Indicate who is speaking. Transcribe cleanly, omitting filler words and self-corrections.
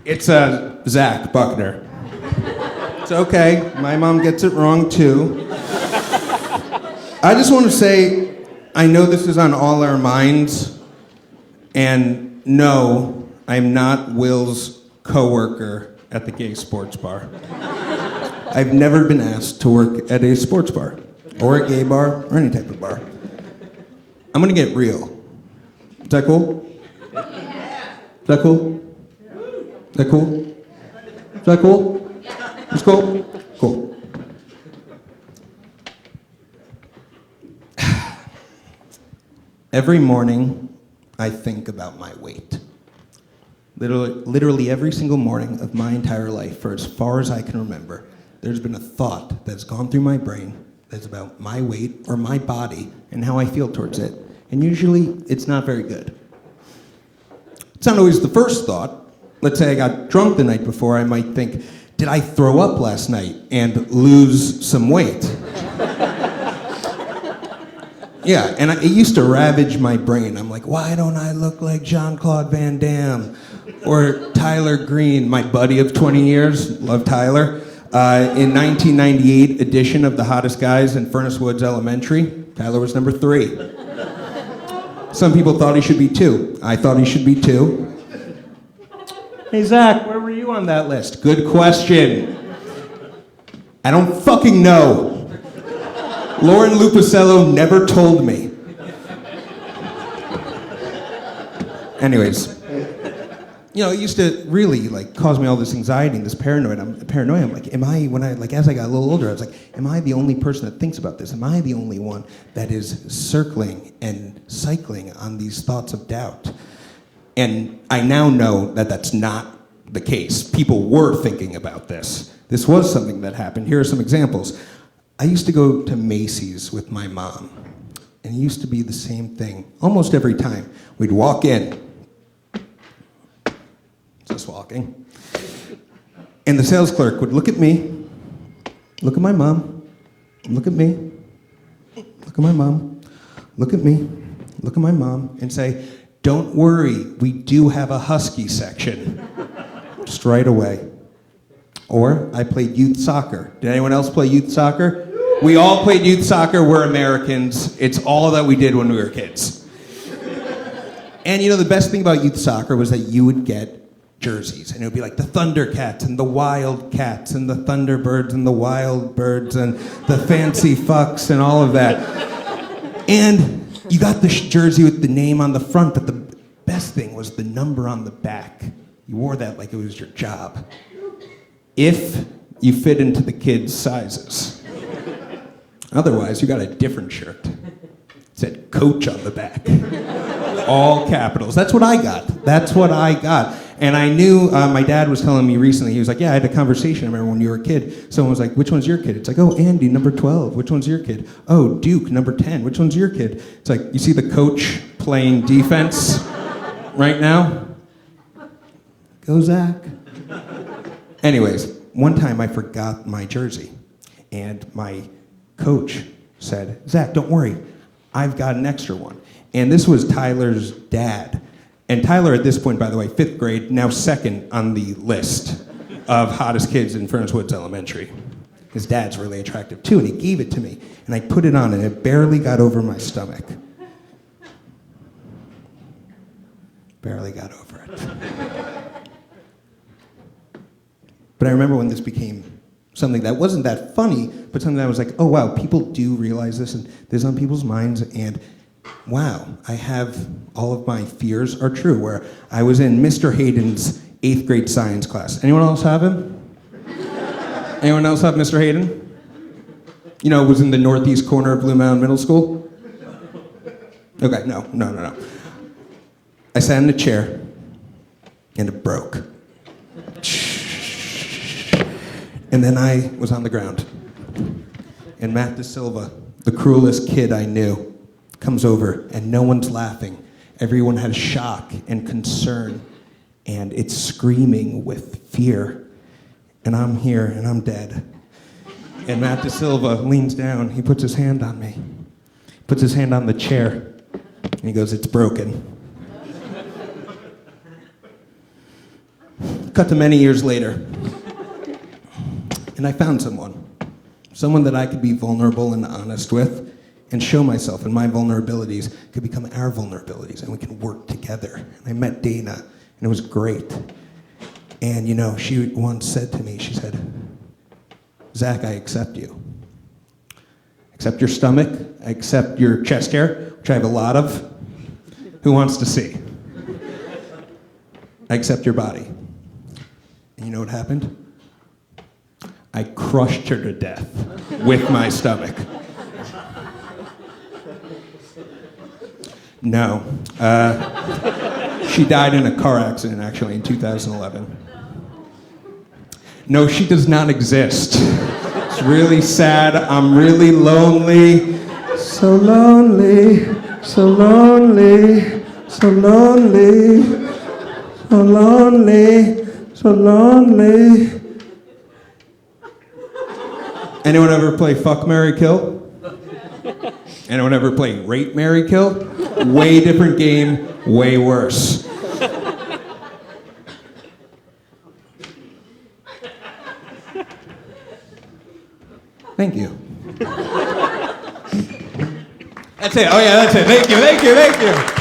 Speaker 1: It's Zach Buckner. It's okay. My mom gets it wrong too. I just want to say, I know this is on all our minds, and no, I'm not Will's coworker at the gay sports bar. I've never been asked to work at a sports bar, or a gay bar, or any type of bar. I'm gonna get real. Is that cool? Is that cool? Is that cool? Is that cool? It's cool? Cool. Every morning, I think about my weight. Literally every single morning of my entire life, for as far as I can remember, there's been a thought that's gone through my brain that's about my weight or my body and how I feel towards it. And usually, it's not very good. It's not always the first thought. Let's say I got drunk the night before, I might think, did I throw up last night and lose some weight? Yeah, and it used to ravage my brain. I'm like, why don't I look like Jean-Claude Van Damme? Or Tyler Green, my buddy of 20 years, love Tyler. In 1998 edition of The Hottest Guys in Furnace Woods Elementary, Tyler was number 3. Some people thought he should be 2. I thought he should be 2. Hey, Zach, where were you on that list? Good question. I don't fucking know. Lauren Lupicello never told me. Anyways, it used to really cause me all this anxiety and this paranoia. I'm like, as I got a little older, I was like, am I the only person that thinks about this? Am I the only one that is circling and cycling on these thoughts of doubt? And I now know that that's not the case. People were thinking about this. This was something that happened. Here are some examples. I used to go to Macy's with my mom, and it used to be the same thing almost every time. We'd walk in, just walking, and the sales clerk would look at me, look at my mom, look at me, look at my mom, look at me, look at my mom, and say, don't worry, we do have a husky section, just right away. Or I played youth soccer. Did anyone else play youth soccer? We all played youth soccer. We're Americans. It's all that we did when we were kids. And the best thing about youth soccer was that you would get jerseys. And it would be like the Thundercats and the Wildcats and the Thunderbirds and the Wildbirds and the Fancy Fucks and all of that. And you got the jersey with the name on the front, but the best thing was the number on the back. You wore that like it was your job. If you fit into the kids' sizes. Otherwise, you got a different shirt. It said coach on the back. All capitals. That's what I got. And I knew, my dad was telling me recently, he was like, yeah, I had a conversation, I remember when you were a kid. Someone was like, which one's your kid? It's like, oh, Andy, number 12. Which one's your kid? Oh, Duke, number 10. Which one's your kid? It's like, you see the coach playing defense right now? Go, Zach. Anyways, one time I forgot my jersey, and my coach said, Zach, don't worry, I've got an extra one. And this was Tyler's dad. And Tyler, at this point, by the way, 5th grade, now 2nd on the list of hottest kids in Furnace Woods Elementary. His dad's really attractive too, and he gave it to me. And I put it on, and it barely got over my stomach. Barely got over it. But I remember when this became something that wasn't that funny, but something that I was like, oh wow, people do realize this, and this is on people's minds, and wow, I have, all of my fears are true, where I was in Mr. Hayden's 8th grade science class. Anyone else have him? Anyone else have Mr. Hayden? Was in the northeast corner of Blue Mountain Middle School? Okay, no. I sat in a chair, and it broke. And then I was on the ground. And Matt DeSilva, the cruelest kid I knew, comes over, and no one's laughing. Everyone has shock and concern, and it's screaming with fear. And I'm here, and I'm dead. And Matt DeSilva leans down, he puts his hand on me, puts his hand on the chair, and he goes, it's broken. Cut to many years later. And I found someone that I could be vulnerable and honest with and show myself, and my vulnerabilities could become our vulnerabilities, and we can work together. And I met Dana, and it was great. And, you know, she once said to me, she said, Zach, I accept you. I accept your stomach, I accept your chest hair, which I have a lot of. Who wants to see? I accept your body. And you know what happened? I crushed her to death with my stomach. No. She died in a car accident, actually, in 2011. No, she does not exist. It's really sad. I'm really lonely. So lonely, so lonely, so lonely, so lonely, so lonely. Anyone ever play Fuck, Marry, Kill? Anyone ever play Rape, Marry, Kill? Way different game, way worse. Thank you. That's it. Oh yeah, that's it. Thank you, thank you, thank you.